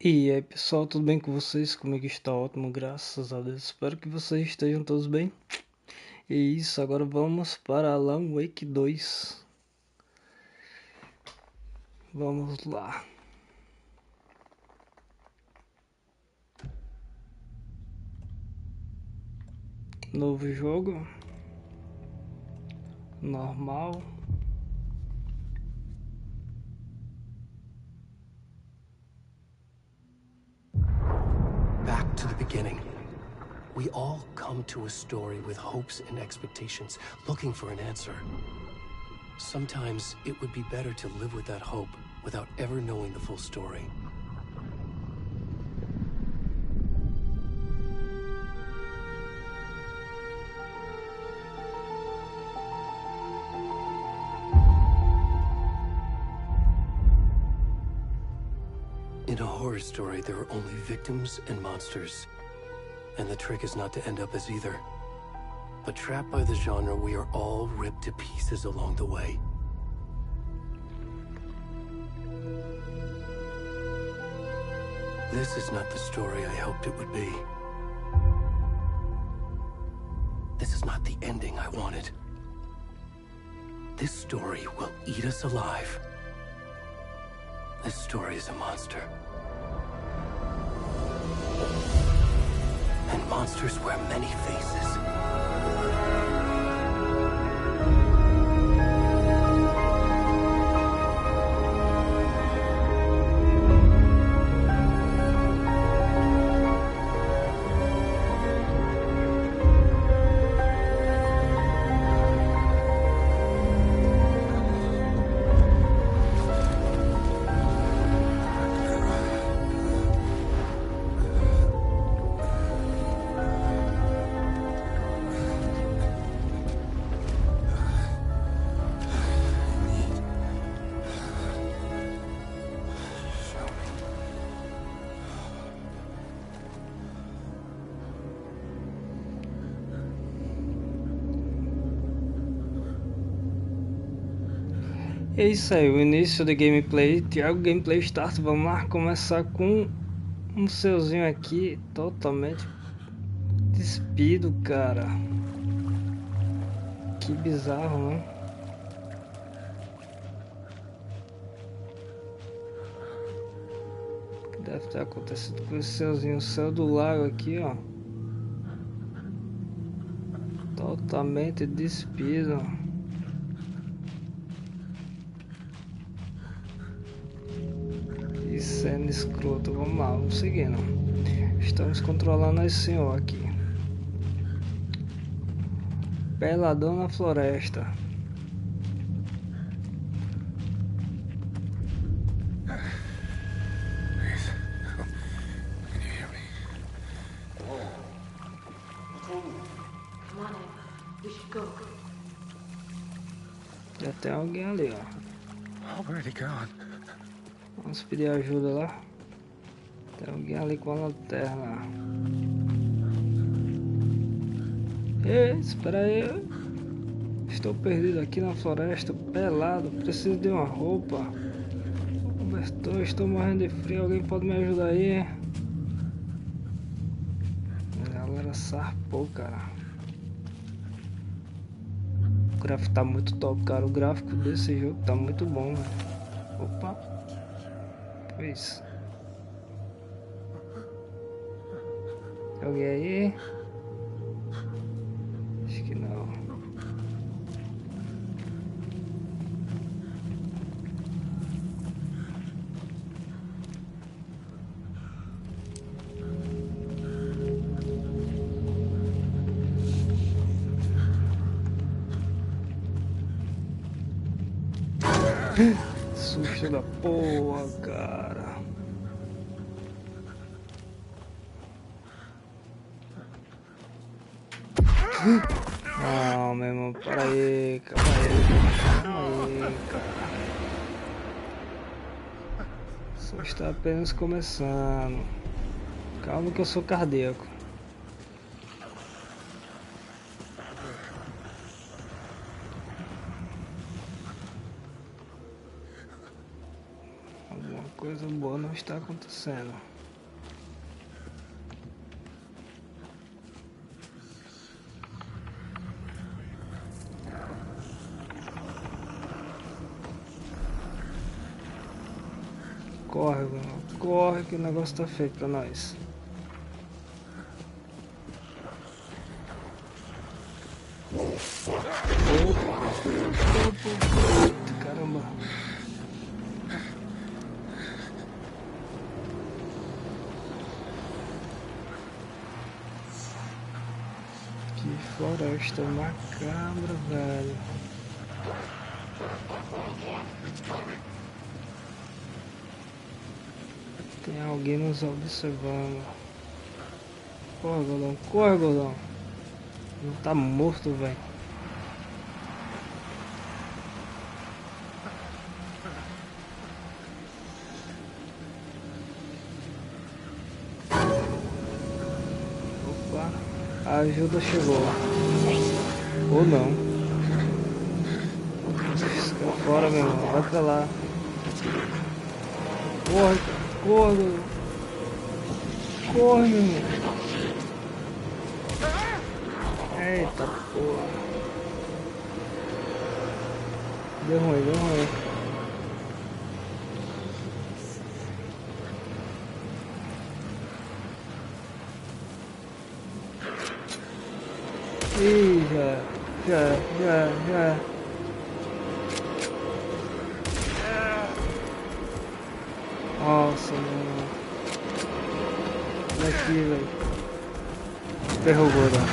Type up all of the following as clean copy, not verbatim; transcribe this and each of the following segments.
E aí pessoal, tudo bem com vocês? Comigo está ótimo, graças a Deus. Espero que vocês estejam todos bem. E isso, agora vamos para Alan Wake 2. Vamos lá. Novo jogo. Normal. Back to the beginning. We all come to a story with hopes and expectations, looking for an answer. Sometimes it would be better to live with that hope without ever knowing the full story. In a horror story, there are only victims and monsters. And the trick is not to end up as either. But trapped by the genre, we are all ripped to pieces along the way. This is not the story I hoped it would be. This is not the ending I wanted. This story will eat us alive. This story is a monster. And monsters wear many faces. É isso aí, o início do gameplay. Thiago Gameplay Start. Vamos lá começar com um céuzinho aqui totalmente despido, cara. Que bizarro, né? O que deve ter acontecido com esse céuzinho? O céu do lago aqui, ó. Totalmente despido. Sendo escroto, vamos lá, vamos seguindo. Estamos controlando esse senhor aqui. Peladão na floresta. Já tem alguém ali, ó. Vamos pedir ajuda lá. Tem alguém ali com a lanterna. Ei, espera aí. Estou perdido aqui na floresta, pelado. Preciso de uma roupa. Cobertor, estou morrendo de frio. Alguém pode me ajudar aí? A galera sarpou, cara. O gráfico tá muito top, cara. O gráfico desse jogo tá muito bom, velho. Opa. Isso. Alguém aí? Acho que não. Susto da porra, cara. Não, meu irmão, para aí, calma aí, cara. Só está apenas começando. Calma que eu sou cardíaco. Alguma coisa boa não está acontecendo. Corre, mano. Corre que o negócio tá feito pra nós. Caramba. Que floresta macabra, velho. Tem alguém nos observando. Corre, Godão. Corre, Godão. Não tá morto, velho. Opa. A ajuda chegou. Ou não. Fica fora, meu irmão. Vai pra lá. Corre, corre. Corre, meu irmão. Eita porra. Deu ruim, deu ruim. Ih, já. Nossa, mano. Olha aqui, velho. Ferrou o Gordão.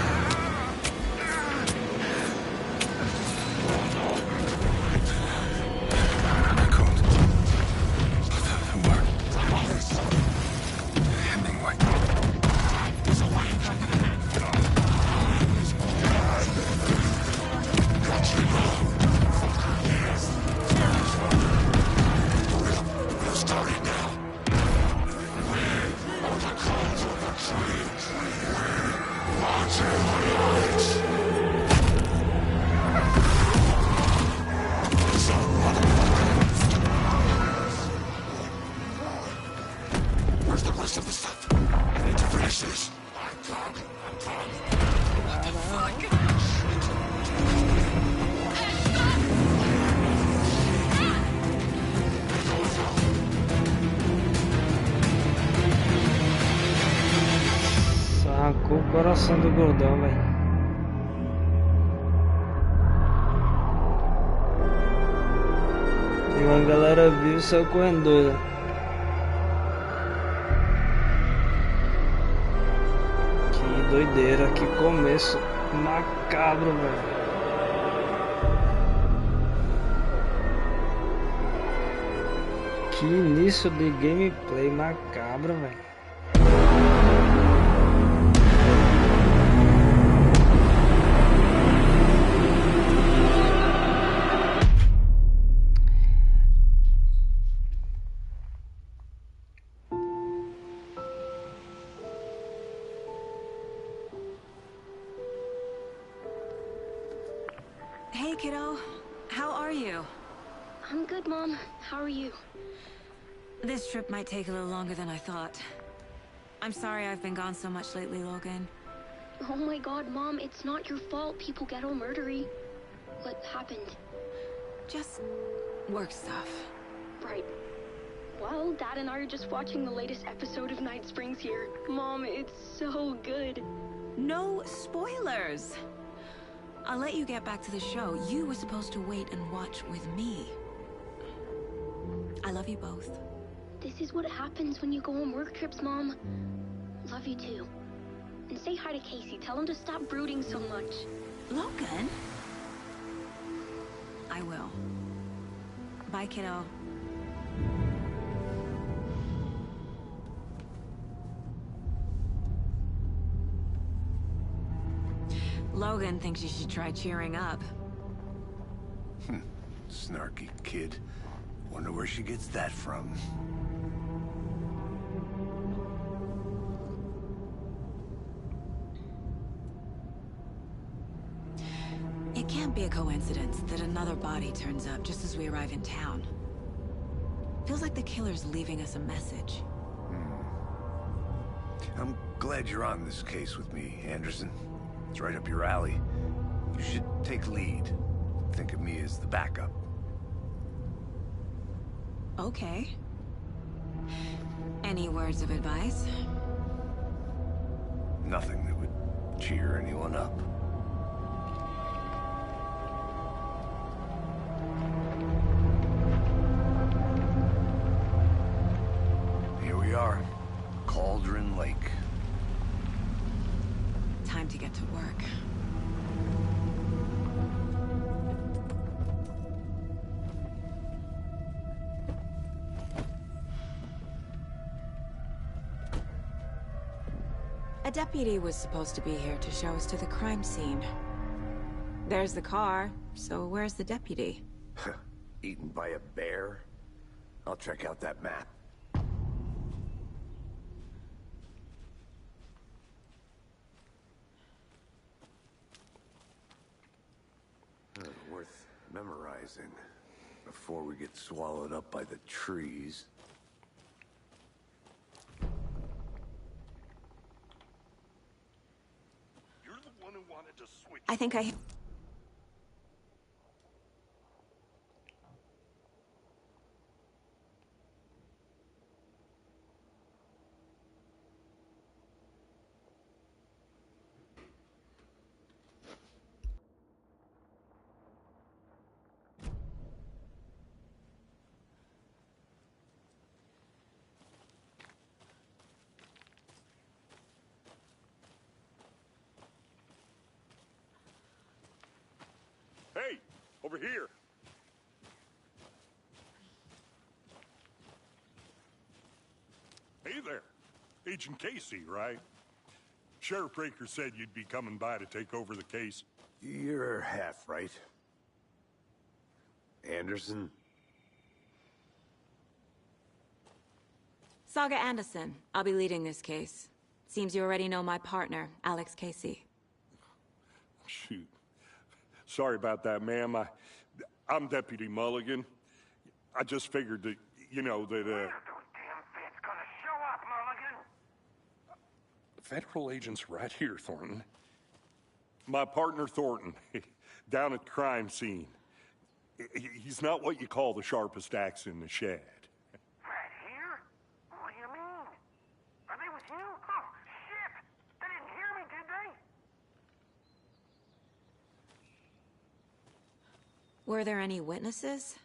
Arrancou o coração do Gordão, velho. E uma galera viu e saiu correndo doida. Que doideira, que começo macabro, velho. Que início de gameplay macabro, velho. Hey, kiddo. How are you? I'm good, Mom. How are you? This trip might take a little longer than I thought. I'm sorry I've been gone so much lately, Logan. Oh my god, Mom, it's not your fault people get all murdery. What happened? Just work stuff. Right. Well, Dad and I are just watching the latest episode of Night Springs here. Mom, it's so good. No spoilers! I'll let you get back to the show. You were supposed to wait and watch with me. I love you both. This is what happens when you go on work trips, Mom. Love you too. And say hi to Casey. Tell him to stop brooding so much. Logan? I will. Bye, kiddo. Logan thinks you should try cheering up. Snarky kid. Wonder where she gets that from. It can't be a coincidence that another body turns up just as we arrive in town. Feels like the killer's leaving us a message. I'm glad you're on this case with me, Anderson. It's right up your alley. You should take lead. Think of me as the backup. Okay. Any words of advice? Nothing that would cheer anyone up. Here we are, Cauldron Lake. Time to get to work. A deputy was supposed to be here to show us to the crime scene. There's the car, so where's the deputy? Eaten by a bear? I'll check out that map. Worth memorizing before we get swallowed up by the trees. You're the one who wanted to switch. I think I... Hey, over here. Hey there. Agent Casey, right? Sheriff Breaker said you'd be coming by to take over the case. You're half right. Anderson? Saga Anderson. I'll be leading this case. Seems you already know my partner, Alex Casey. Shoot. Sorry about that, ma'am. I'm Deputy Mulligan. I just figured that, you know, that, Those damn feds gonna show up, Mulligan. federal agent's right here, Thornton. My partner, Thornton, down at the crime scene. He's not what you call the sharpest axe in the shed. Right here? What do you mean? Are they with you? Oh, shit! They didn't hear me, did they? Were there any witnesses?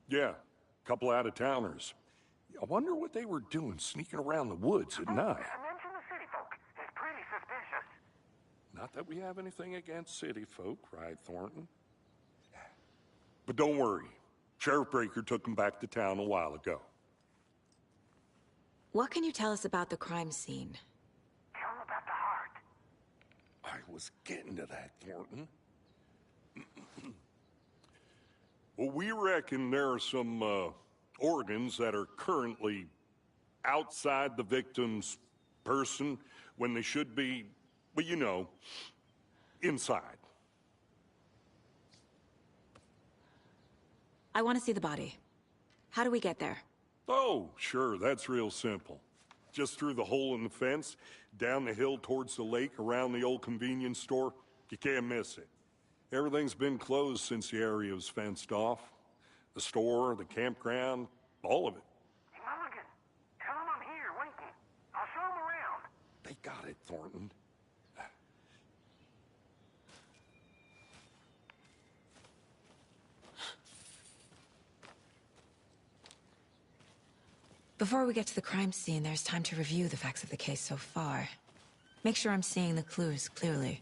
Yeah, a couple out-of-towners. I wonder what they were doing sneaking around the woods at night. Mention the city folk. It's pretty suspicious. Not that we have anything against city folk, right, Thornton? But don't worry. Sheriff Breaker took them back to town a while ago. What can you tell us about the crime scene? Tell them about the heart. I was getting to that, Thornton. Well, we reckon there are some organs that are currently outside the victim's person when they should be, well, you know, inside. I want to see the body. How do we get there? Oh, sure, that's real simple. Just through the hole in the fence, down the hill towards the lake, around the old convenience store. You can't miss it. Everything's been closed since the area was fenced off. The store, the campground, all of it. Hey, Mulligan, tell them I'm here, waiting. I'll show them around. They got it, Thornton. Before we get to the crime scene, there's time to review the facts of the case so far. Make sure I'm seeing the clues clearly.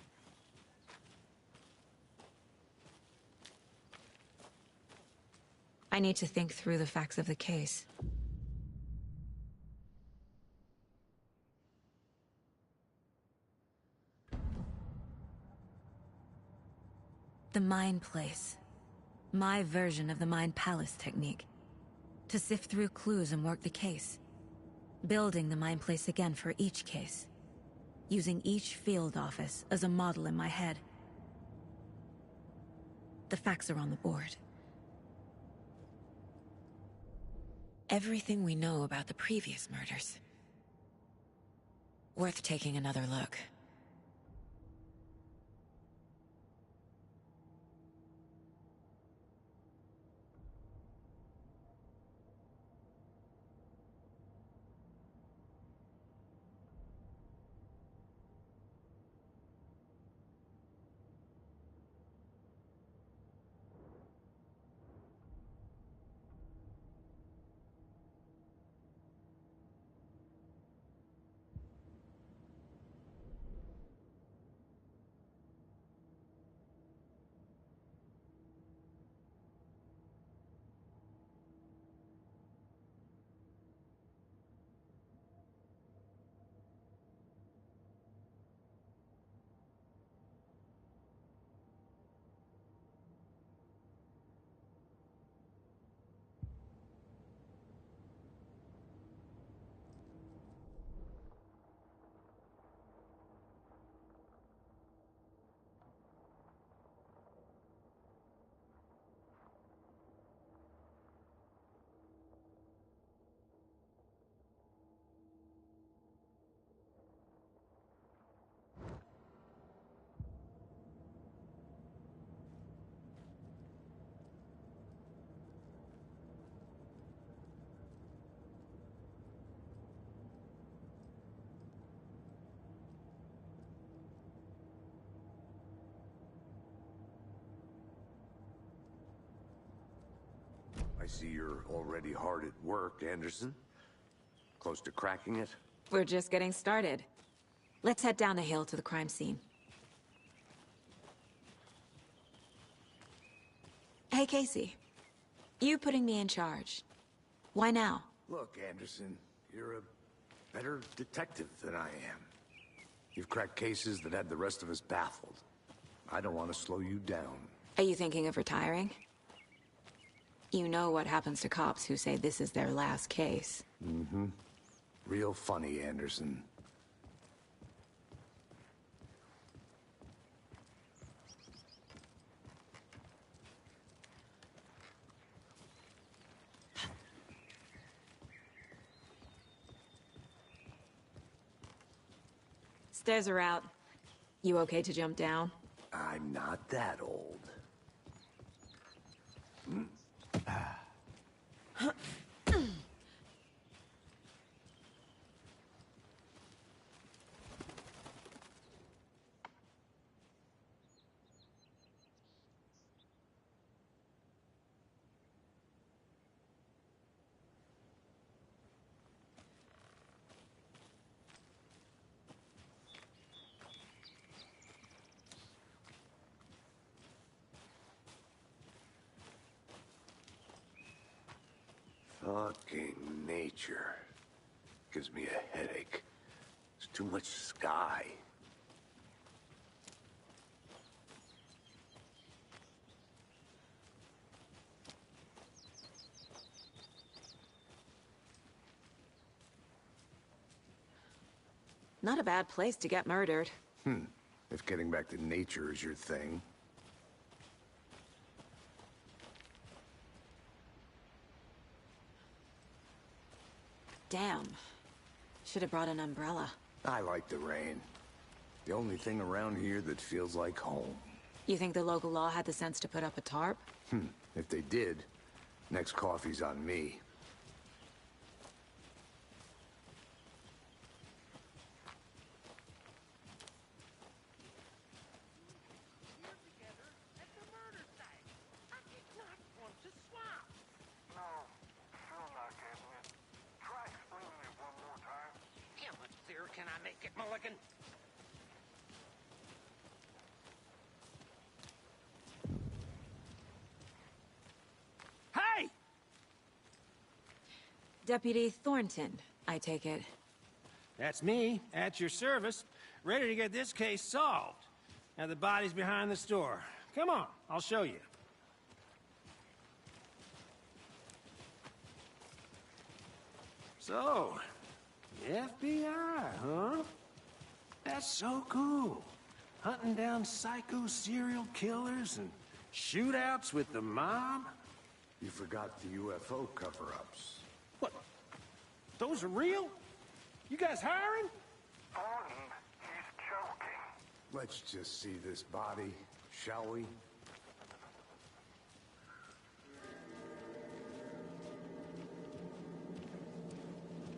I need to think through the facts of the case. The Mind Place. My version of the Mind Palace technique. To sift through clues and work the case. Building the Mind Place again for each case. Using each field office as a model in my head. The facts are on the board. Everything we know about the previous murders. Worth taking another look. I see you're already hard at work, Anderson. Close to cracking it? We're just getting started. Let's head down the hill to the crime scene. Hey, Casey. You putting me in charge. Why now? Look, Anderson, you're a better detective than I am. You've cracked cases that had the rest of us baffled. I don't want to slow you down. Are you thinking of retiring? You know what happens to cops who say this is their last case. Mm-hmm. Real funny, Anderson. Stairs are out. You okay to jump down? I'm not that old. Fucking nature. Gives me a headache. There's too much sky. Not a bad place to get murdered. If getting back to nature is your thing. Damn. Should have brought an umbrella. I like the rain. The only thing around here that feels like home. You think the local law had the sense to put up a tarp? If they did, next coffee's on me. Can I make it, Mulligan? Hey! Deputy Thornton, I take it. That's me, at your service, ready to get this case solved. Now the body's behind the store. Come on, I'll show you. So, the FBI, huh? That's so cool. Hunting down psycho serial killers and shootouts with the mob. You forgot the UFO cover-ups. What? Those are real? You guys hiring? Thornton, he's joking. Let's just see this body, shall we?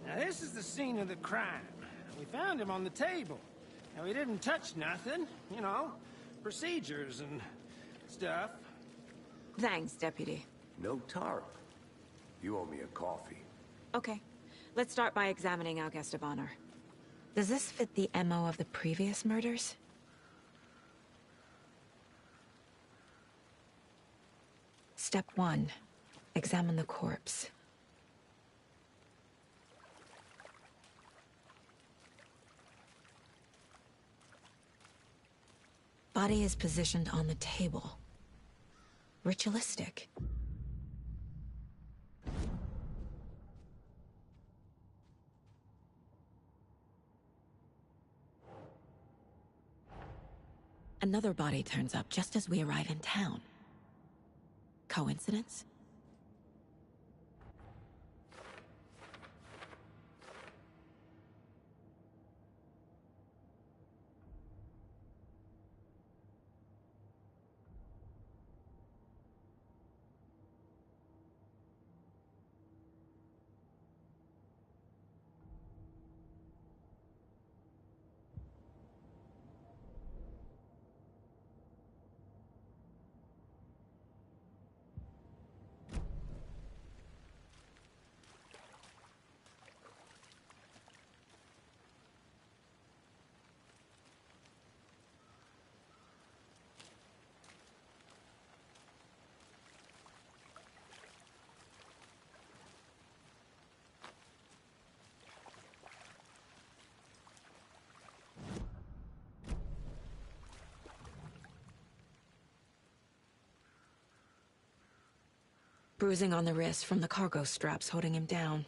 Now this is the scene of the crime. We found him on the table. Now we didn't touch nothing, you know, procedures and stuff. Thanks, Deputy. No tarp. You owe me a coffee. Okay. Let's start by examining our guest of honor. Does this fit the MO of the previous murders? Step 1. Examine the corpse. Body is positioned on the table. Ritualistic. Another body turns up just as we arrive in town. Coincidence? bruising on the wrist from the cargo straps holding him down.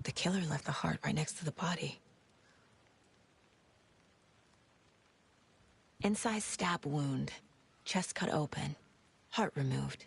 The killer left the heart right next to the body. Incised stab wound, chest cut open, heart removed.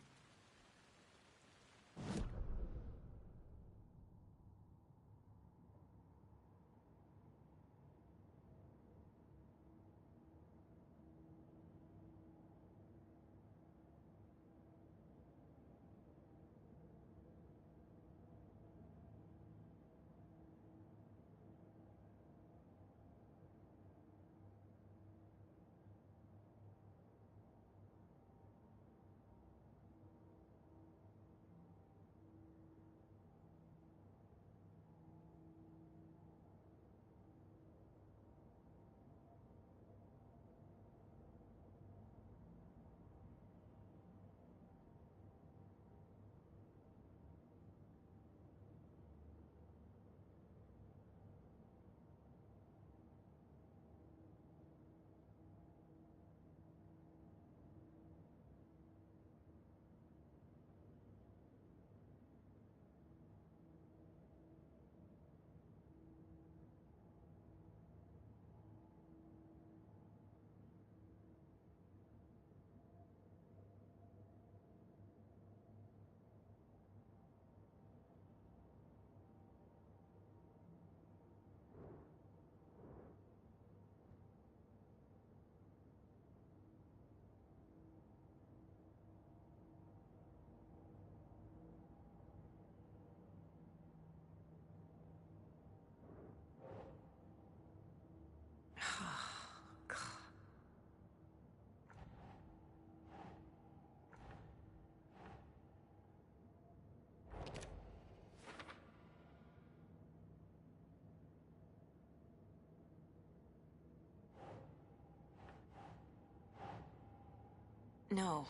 No.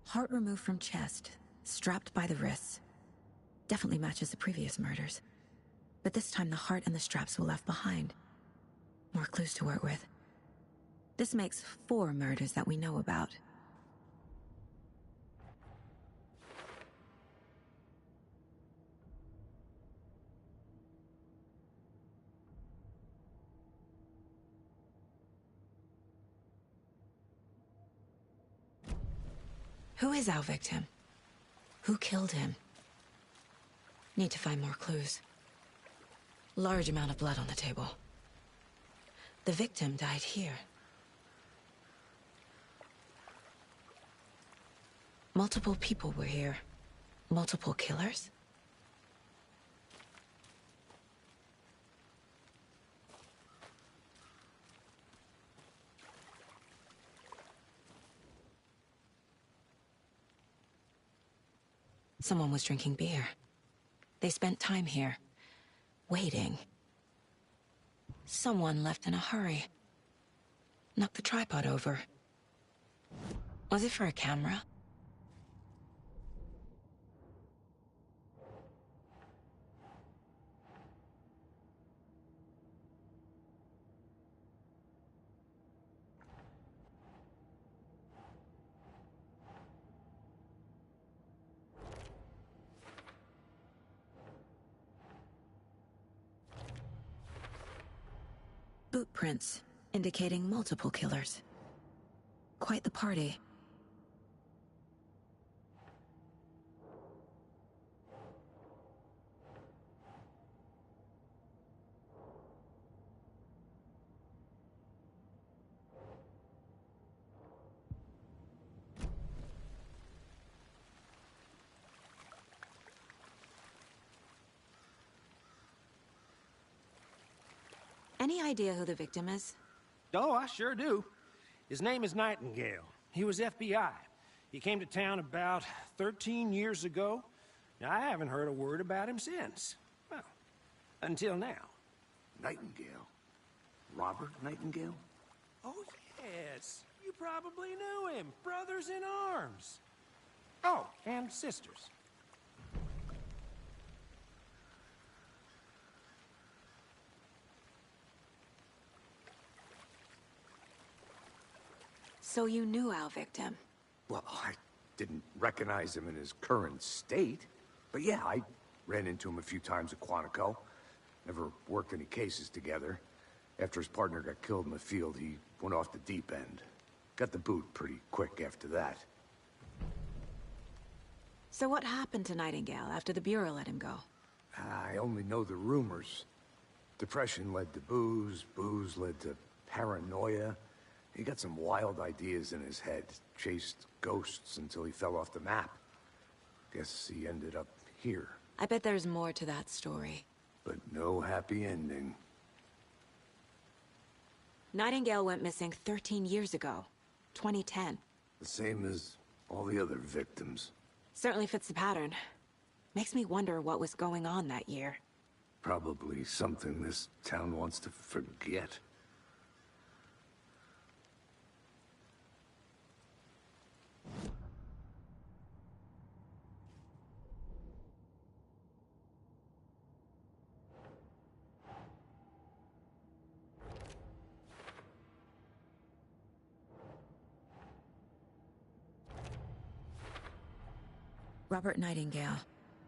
Heart removed from chest, strapped by the wrists. Definitely matches the previous murders. But this time the heart and the straps were left behind. More clues to work with. This makes 4 murders that we know about. Who is our victim? Who killed him? Need to find more clues. Large amount of blood on the table. The victim died here. Multiple people were here. Multiple killers? Someone was drinking beer. They spent time here, waiting. Someone left in a hurry. Knocked the tripod over. Was it for a camera? Boot prints, indicating multiple killers. Quite the party. Any idea who the victim is? Oh, I sure do. His name is Nightingale. He was FBI. He came to town about 13 years ago. Now, I haven't heard a word about him since. Well, until now. Nightingale? Robert Nightingale? Oh, yes. You probably knew him. Brothers in arms. Oh, and sisters. So you knew our victim? Well, I didn't recognize him in his current state. But yeah, I ran into him a few times at Quantico. Never worked any cases together. After his partner got killed in the field, he went off the deep end. Got the boot pretty quick after that. So what happened to Nightingale after the Bureau let him go? I only know the rumors. Depression led to booze, booze led to paranoia. He got some wild ideas in his head, chased ghosts until he fell off the map. Guess he ended up here. I bet there's more to that story. But no happy ending. Nightingale went missing 13 years ago. 2010. The same as all the other victims. Certainly fits the pattern. Makes me wonder what was going on that year. Probably something this town wants to forget. Robert Nightingale,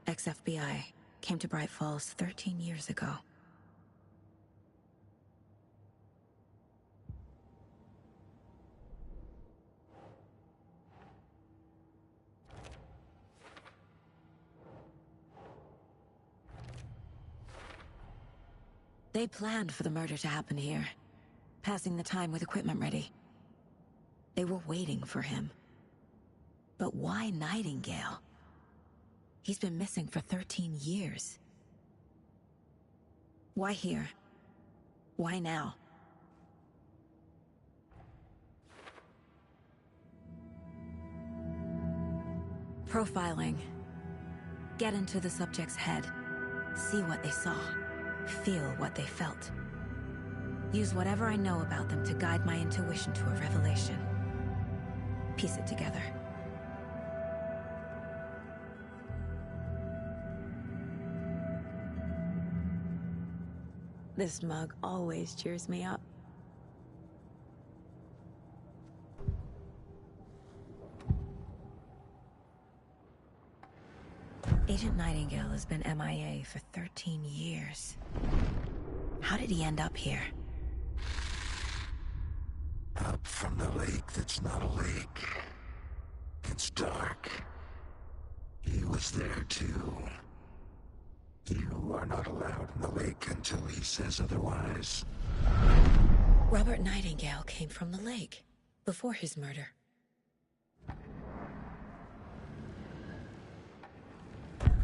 ex-FBI, came to Bright Falls 13 years ago. They planned for the murder to happen here, passing the time with equipment ready. They were waiting for him. But why Nightingale? He's been missing for 13 years. Why here? Why now? Profiling. Get into the subject's head. See what they saw. Feel what they felt. Use whatever I know about them to guide my intuition to a revelation. Piece it together. This mug always cheers me up. Agent Nightingale has been MIA for 13 years. How did he end up here? Up from the lake that's not a lake. It's dark. He was there too. You are not allowed in the lake until he says otherwise. Robert Nightingale came from the lake, before his murder.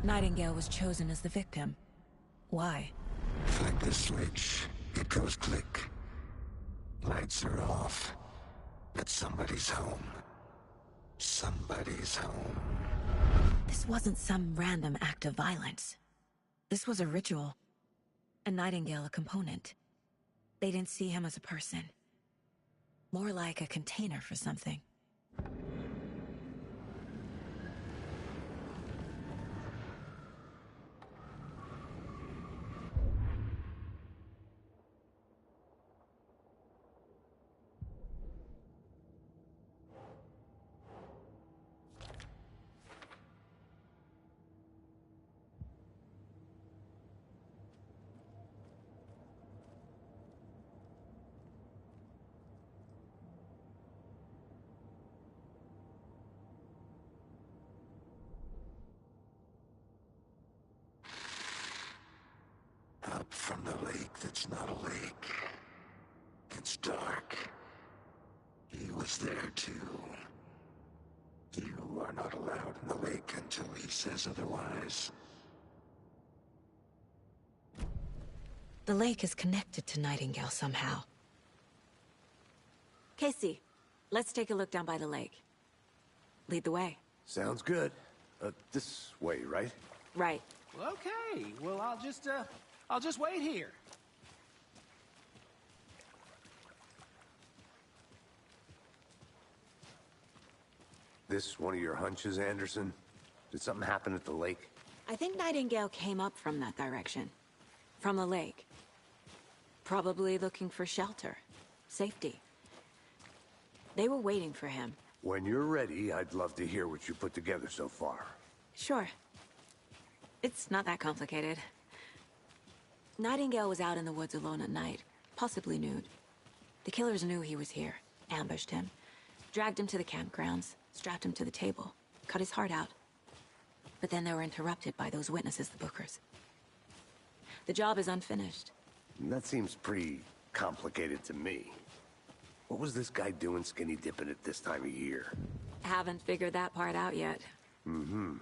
Nightingale was chosen as the victim. Why? Flick the switch, it goes click. Lights are off, but somebody's home. Somebody's home. This wasn't some random act of violence. This was a ritual. And Nightingale a component. They didn't see him as a person. More like a container for something. Up from the lake that's not a lake. It's dark. He was there too. You are not allowed in the lake until he says otherwise. The lake is connected to Nightingale somehow. Casey, let's take a look down by the lake. Lead the way. Sounds good. This way, right? Right. Well, okay. Well, I'll just wait here. This one of your hunches, Anderson? Did something happen at the lake? I think Nightingale came up from that direction. From the lake. Probably looking for shelter. Safety. They were waiting for him. When you're ready, I'd love to hear what you put together so far. Sure. It's not that complicated. Nightingale was out in the woods alone at night, possibly nude. The killers knew he was here, ambushed him, dragged him to the campgrounds, strapped him to the table, cut his heart out. But then they were interrupted by those witnesses, the Bookers. The job is unfinished. That seems pretty complicated to me. What was this guy doing skinny dipping at this time of year? Haven't figured that part out yet. Mm-hmm.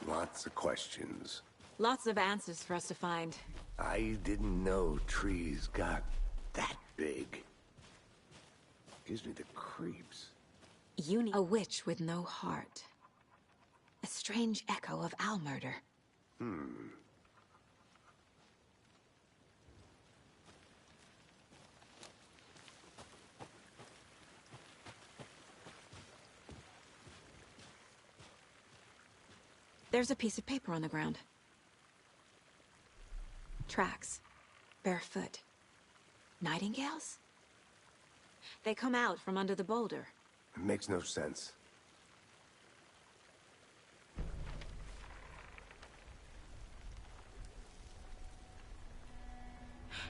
Lots of questions. Lots of answers for us to find. I didn't know trees got that big. Gives me the creeps. You need a witch with no heart. A strange echo of owl murder. There's a piece of paper on the ground. Tracks. Barefoot. Nightingales? They come out from under the boulder. It makes no sense.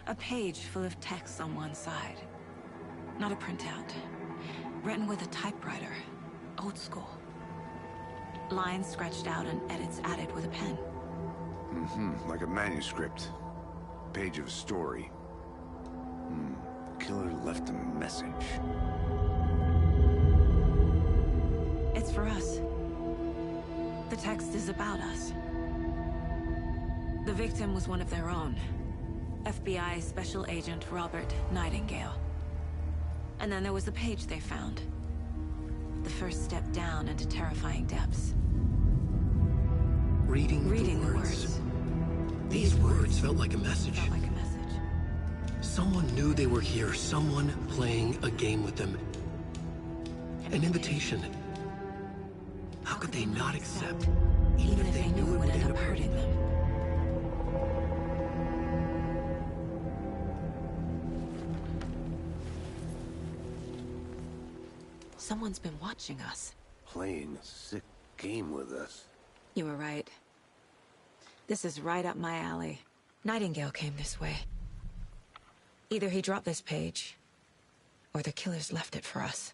A page full of text on one side. Not a printout. Written with a typewriter. Old school. Lines scratched out and edits added with a pen. Mm-hmm. Like a manuscript. Page of a story. Killer left a message. It's for us. The text is about us. The victim was one of their own. FBI Special Agent Robert Nightingale. And then there was the page they found. The first step down into terrifying depths. Reading the words. These words felt like a message. Felt like a message. Someone knew they were here, someone playing a game with them. An invitation. How could they not accept, even if they knew it would end up hurting them? Someone's been watching us. Playing a sick game with us. You were right. This is right up my alley. Nightingale came this way. Either he dropped this page, or the killers left it for us.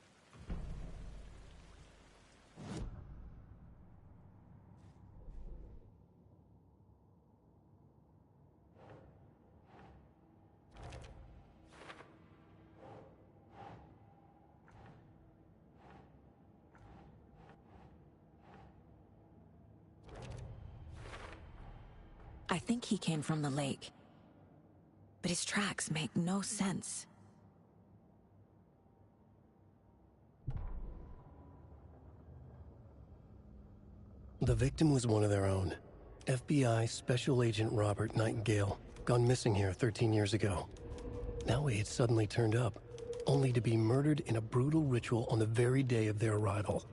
I think he came from the lake. But his tracks make no sense. The victim was one of their own. FBI Special Agent Robert Nightingale, gone missing here 13 years ago. Now he had suddenly turned up, only to be murdered in a brutal ritual on the very day of their arrival.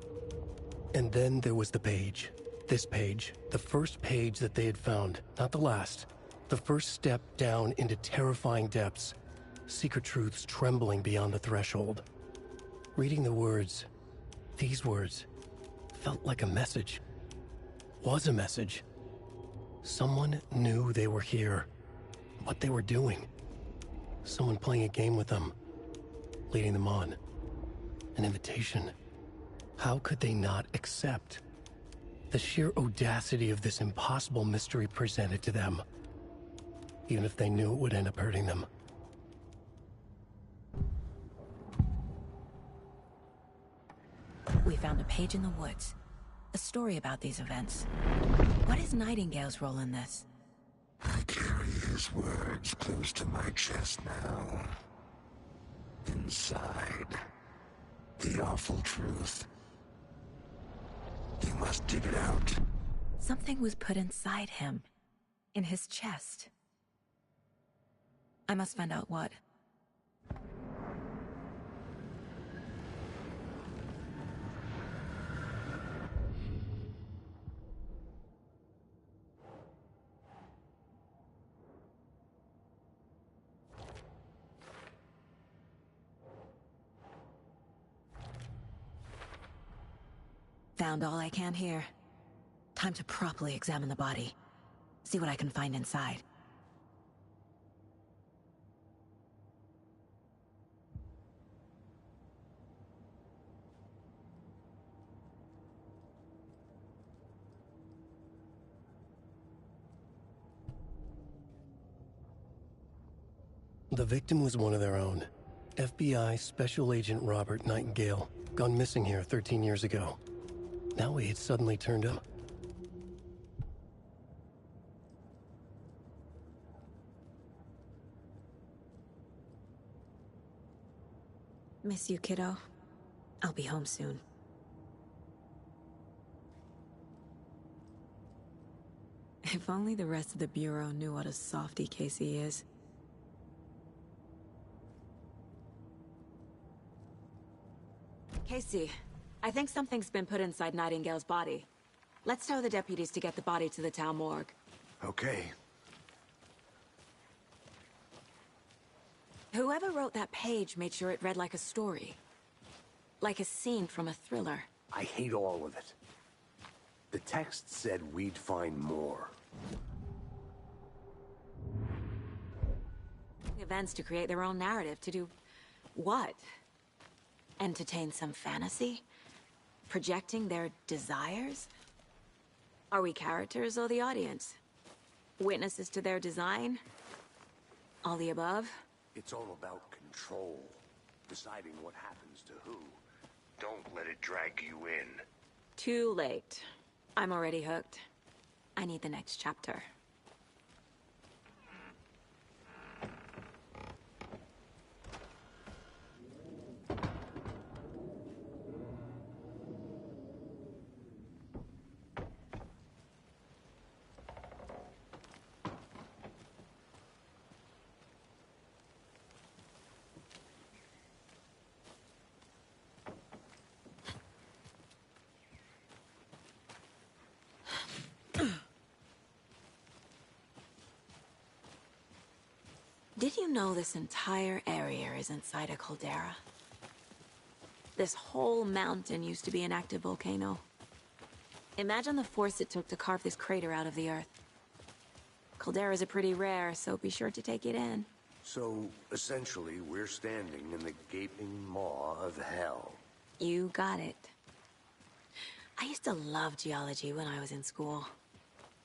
And then there was the page. This page, the first page that they had found, not the last. The first step down into terrifying depths, secret truths trembling beyond the threshold. Reading the words, these words, felt like a message. Was a message. Someone knew they were here, what they were doing. Someone playing a game with them, leading them on. An invitation. How could they not accept? The sheer audacity of this impossible mystery presented to them. Even if they knew it would end up hurting them. We found a page in the woods. A story about these events. What is Nightingale's role in this? I carry his words close to my chest now. Inside, the awful truth. You must dig it out. Something was put inside him. In his chest. I must find out what. Found all I can here. Time to properly examine the body. See what I can find inside. The victim was one of their own. FBI Special Agent Robert Nightingale, gone missing here 13 years ago. Now he had suddenly turned up. Miss you, kiddo. I'll be home soon. If only the rest of the Bureau knew what a softy Casey is. Casey, I think something's been put inside Nightingale's body. Let's tell the deputies to get the body to the town morgue. Okay. Whoever wrote that page made sure it read like a story. Like a scene from a thriller. I hate all of it. The text said we'd find more. Events to create their own narrative, to do what? Entertain some fantasy? Projecting their desires? Are we characters or the audience? Witnesses to their design? All the above? It's all about control. Deciding what happens to who. Don't let it drag you in. Too late. I'm already hooked. I need the next chapter. Did you know this entire area is inside a caldera? This whole mountain used to be an active volcano. Imagine the force it took to carve this crater out of the earth. Calderas are pretty rare, so be sure to take it in. So, essentially, we're standing in the gaping maw of hell. You got it. I used to love geology when I was in school.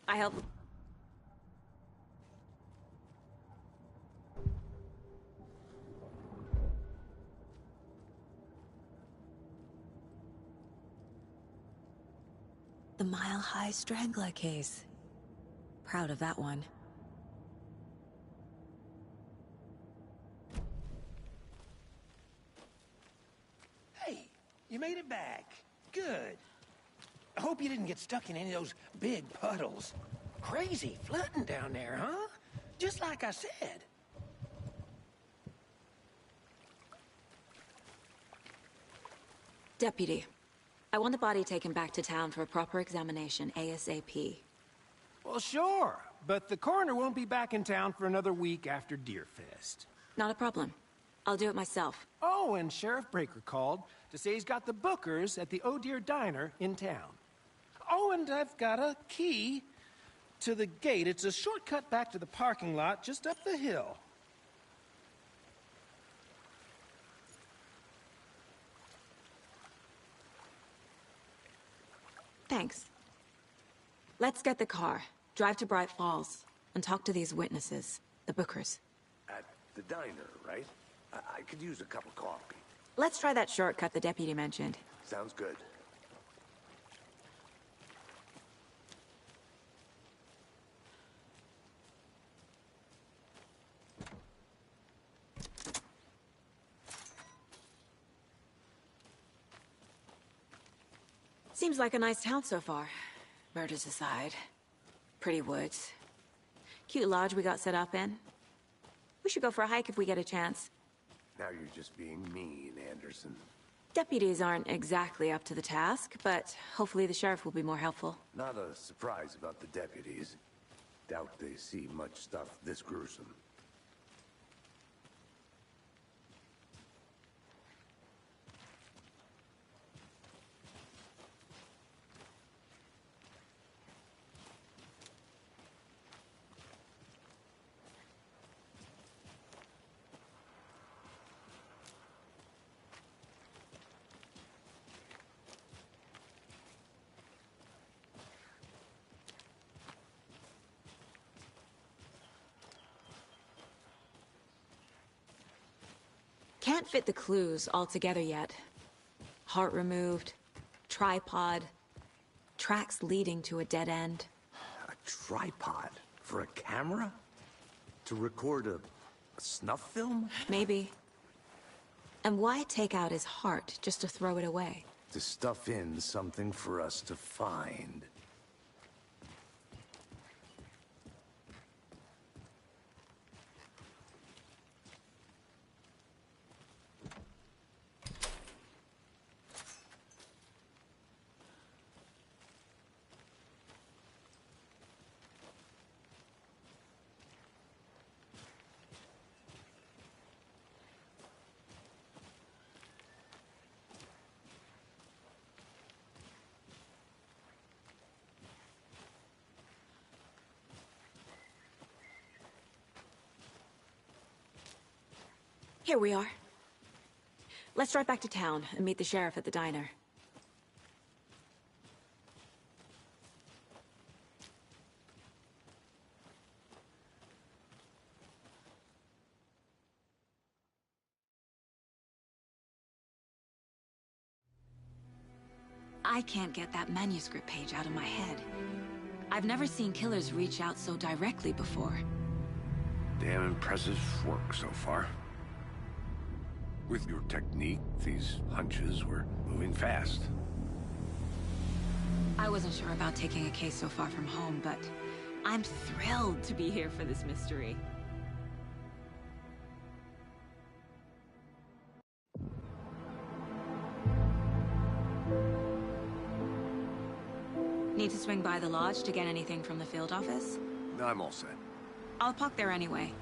I helped... The mile-high strangler case. Proud of that one. Hey, you made it back. Good. I hope you didn't get stuck in any of those big puddles. Crazy flooding down there, huh? Just like I said. Deputy, I want the body taken back to town for a proper examination ASAP. Well, sure, but the coroner won't be back in town for another week after Deerfest. Not a problem. I'll do it myself. Oh, and Sheriff Breaker called to say he's got the Bookers at the Oh Dear Diner in town. Oh, and I've got a key to the gate. It's a shortcut back to the parking lot just up the hill. Thanks. Let's get the car, drive to Bright Falls, and talk to these witnesses, the Bookers. At the diner, right? I could use a cup of coffee. Let's try that shortcut the deputy mentioned. Sounds good. Seems like a nice town so far. Murders aside. Pretty woods. Cute lodge we got set up in. We should go for a hike if we get a chance. Now you're just being mean, Anderson. Deputies aren't exactly up to the task, but hopefully the sheriff will be more helpful. Not a surprise about the deputies. Doubt they see much stuff this gruesome. Can't fit the clues all together yet. Heart removed, tripod, tracks leading to a dead end. A tripod? For a camera? To record a snuff film? Maybe. And why take out his heart just to throw it away? To stuff in something for us to find. Here we are. Let's drive back to town and meet the sheriff at the diner. I can't get that manuscript page out of my head. I've never seen killers reach out so directly before. Damn impressive work so far. With your technique, these hunches were moving fast. I wasn't sure about taking a case so far from home, but I'm thrilled to be here for this mystery. Need to swing by the lodge to get anything from the field office? I'm all set. I'll park there anyway.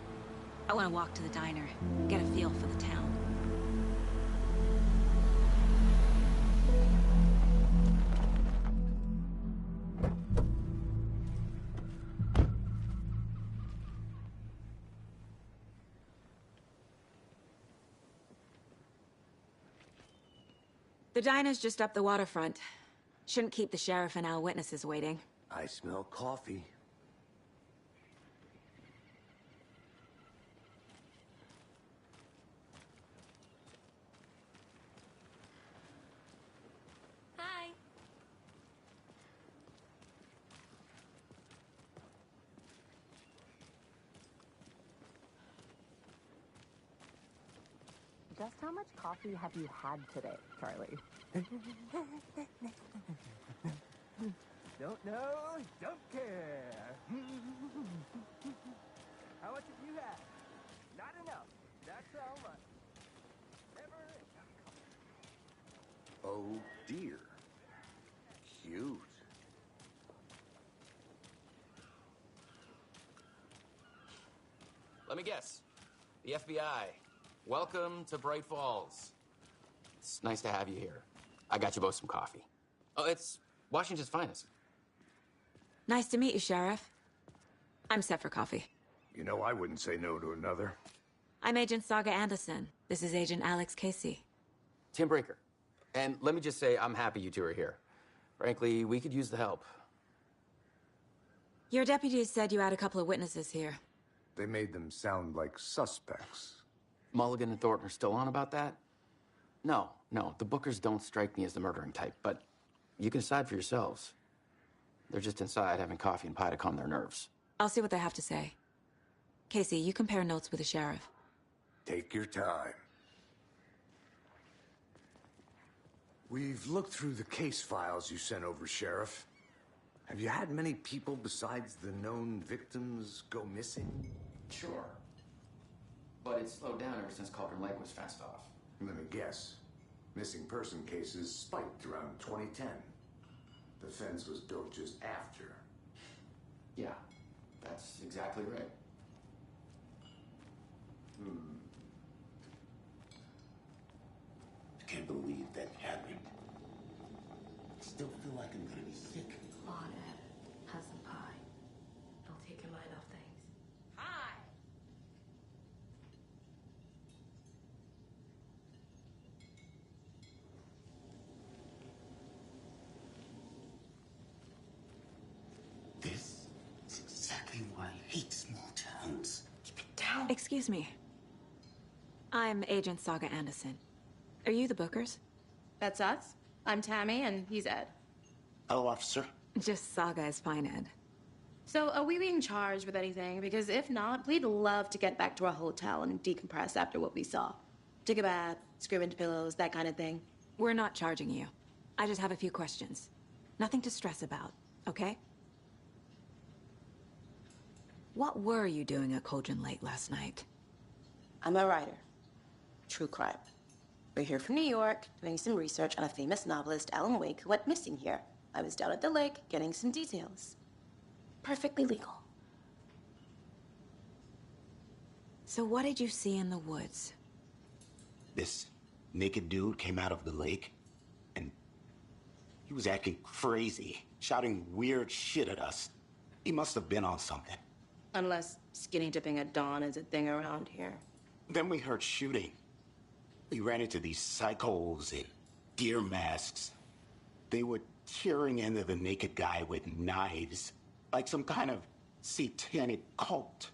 I want to walk to the diner, get a feel for the town. The diner's just up the waterfront. Shouldn't keep the sheriff and our witnesses waiting. I smell coffee. Hi. Just how much coffee have you had today, Charlie? Don't know, don't care. How much have you had? Not enough. That's how much. Never enough. Oh dear. Cute. Let me guess. The FBI. Welcome to Bright Falls. It's nice to have you here. I got you both some coffee. Oh, it's Washington's finest. Nice to meet you, Sheriff. I'm set for coffee. You know, I wouldn't say no to another. I'm Agent Saga Anderson. This is Agent Alex Casey. Tim Breaker. And let me just say, I'm happy you two are here. Frankly, we could use the help. Your deputies said you had a couple of witnesses here. They made them sound like suspects. Mulligan and Thornton are still on about that? No, the Bookers don't strike me as the murdering type, but you can decide for yourselves. They're just inside having coffee and pie to calm their nerves. I'll see what they have to say. Casey, you compare notes with the sheriff. Take your time. We've looked through the case files you sent over, Sheriff. Have you had many people besides the known victims go missing? Sure. But it's slowed down ever since Cauldron Lake was fenced off. Let me guess. Missing person cases spiked around 2010. The fence was built just after. Yeah, that's exactly right. I can't believe that happened. I still feel like I'm gonna be sick. Come on, Ed. Have some pie. It'll take your mind off things. Hi! This is exactly why I hate small towns. Keep it down. Excuse me. I'm Agent Saga Anderson. Are you the Bookers? That's us. I'm Tammy, and he's Ed. Hello, officer. Just Saga is fine, Ed. So, are we being charged with anything? Because if not, we'd love to get back to our hotel and decompress after what we saw. Take a bath, scream into pillows, that kind of thing. We're not charging you. I just have a few questions. Nothing to stress about, okay? What were you doing at Cauldron Lake last night? I'm a writer. True crime. We're here from New York, doing some research on a famous novelist, Alan Wake, who went missing here. I was down at the lake, getting some details. Perfectly legal. So what did you see in the woods? This naked dude came out of the lake, and he was acting crazy, shouting weird shit at us. He must have been on something. Unless skinny dipping at dawn is a thing around here. Then we heard shooting. We ran into these psychos in deer masks. They were tearing into the naked guy with knives, like some kind of satanic cult.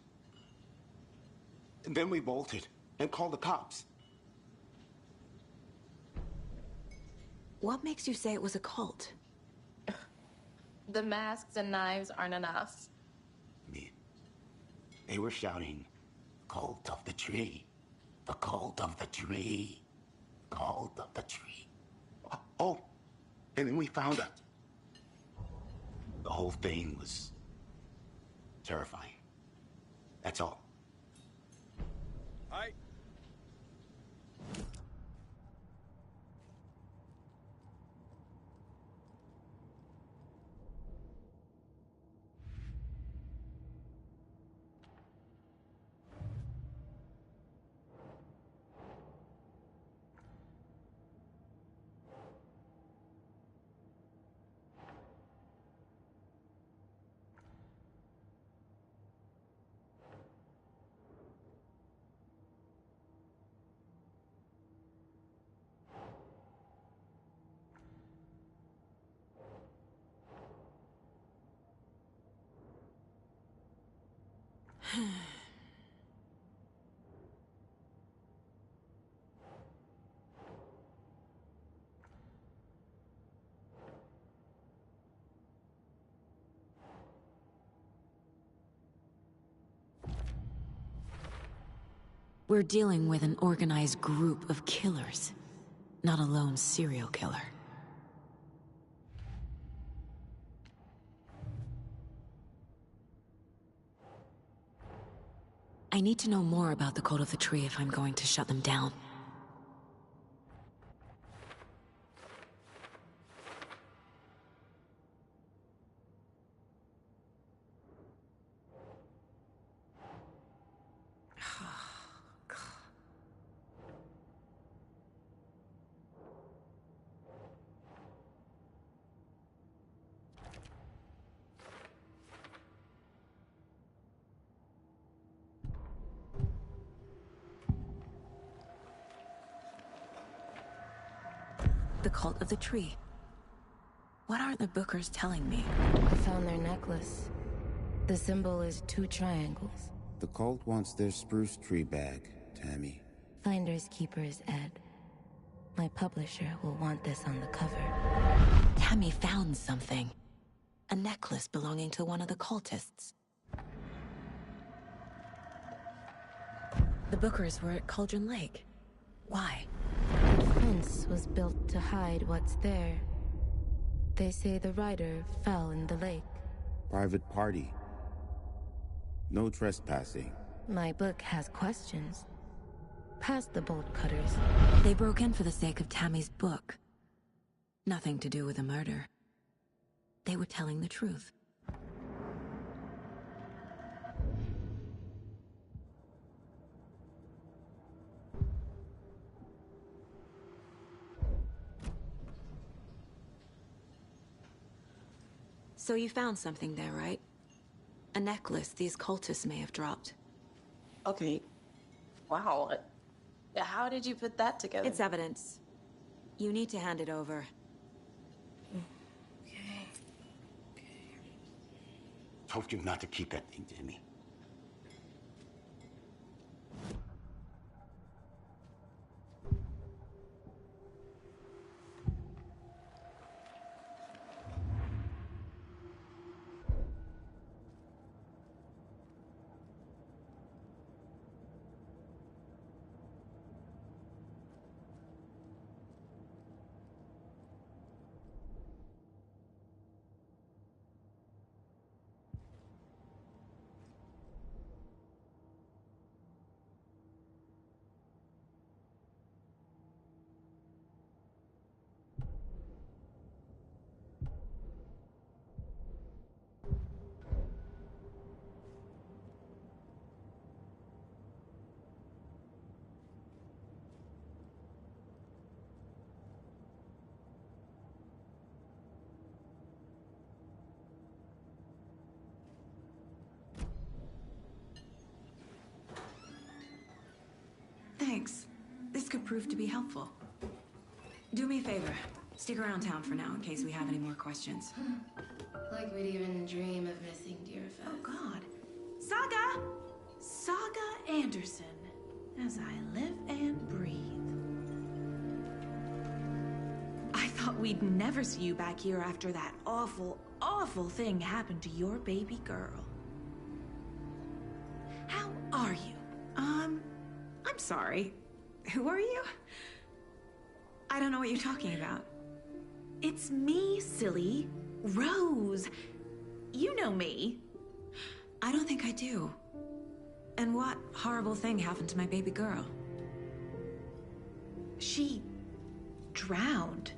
And then we bolted and called the cops. What makes you say it was a cult? The masks and knives aren't enough. I mean, they were shouting, "Cult of the tree. The cult of the tree. Cult of the tree." Oh, and then we found it. The whole thing was terrifying. That's all. Hi. We're dealing with an organized group of killers, not a lone serial killer. I need to know more about the Cult of the Tree if I'm going to shut them down. The Cult of the Tree. What aren't the Bookers telling me? I found their necklace. The symbol is 2 triangles. The cult wants their spruce tree back, Tammy. Finders keepers, Ed. My publisher will want this on the cover. Tammy found something. A necklace belonging to one of the cultists. The Bookers were at Cauldron Lake. Why? A fence was built to hide what's there. They say the writer fell in the lake. Private party. No trespassing. My book has questions. Past the bolt cutters. They broke in for the sake of Tammy's book. Nothing to do with a murder. They were telling the truth. So you found something there, right? A necklace these cultists may have dropped. Okay. Wow. How did you put that together? It's evidence. You need to hand it over. Okay. Told you not to keep that thing, Timmy. Thanks. This could prove to be helpful. Do me a favor. Stick around town for now in case we have any more questions. Like we'd even dream of missing dear friends. Oh, God. Saga! Saga Anderson. As I live and breathe. I thought we'd never see you back here after that awful, awful thing happened to your baby girl. How are you? I'm sorry. Who are you? I don't know what you're talking about. It's me, silly. Rose. You know me. I don't think I do. And what horrible thing happened to my baby girl? She drowned.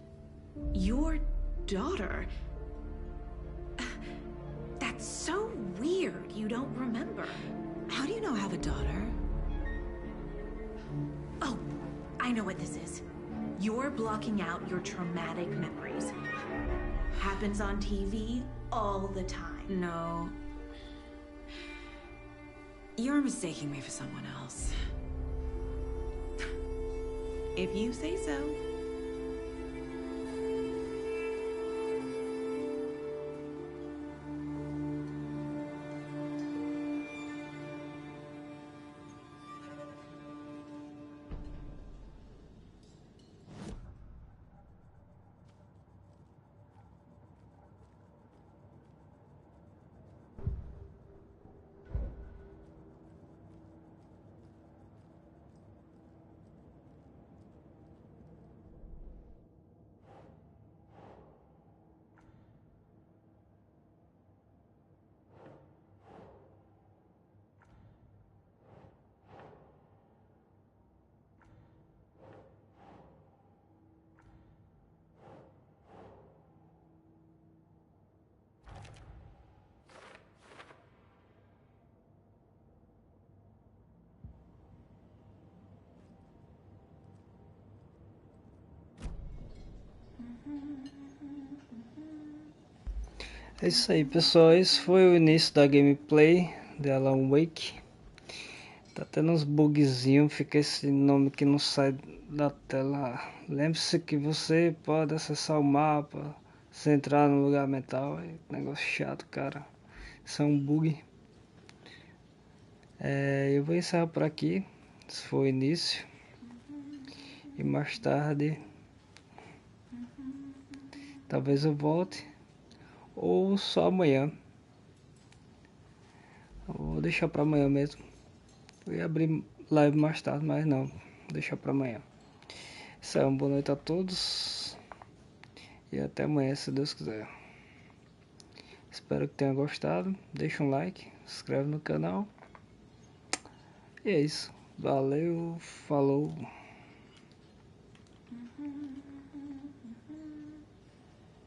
Your daughter. That's so weird you don't remember. How do you know I have a daughter? Oh, I know what this is. You're blocking out your traumatic memories. Happens on TV all the time. No. You're mistaking me for someone else. If you say so. É isso aí, pessoal. Esse foi o início da gameplay de Alan Wake. Tá tendo uns bugzinhos, fica esse nome que não sai da tela. Lembre-se que você pode acessar o mapa, se entrar no lugar mental. É um negócio chato, cara. Isso é um bug. Eu vou encerrar por aqui. Esse foi o início. E mais tarde talvez eu volte. Ou só amanhã. Eu vou deixar para amanhã mesmo. Eu ia abrir live mais tarde, mas não. Vou deixar para amanhã. Isso aí, uma boa noite a todos. E até amanhã, se Deus quiser. Espero que tenha gostado. Deixa um like, se inscreve no canal. E é isso. Valeu, falou.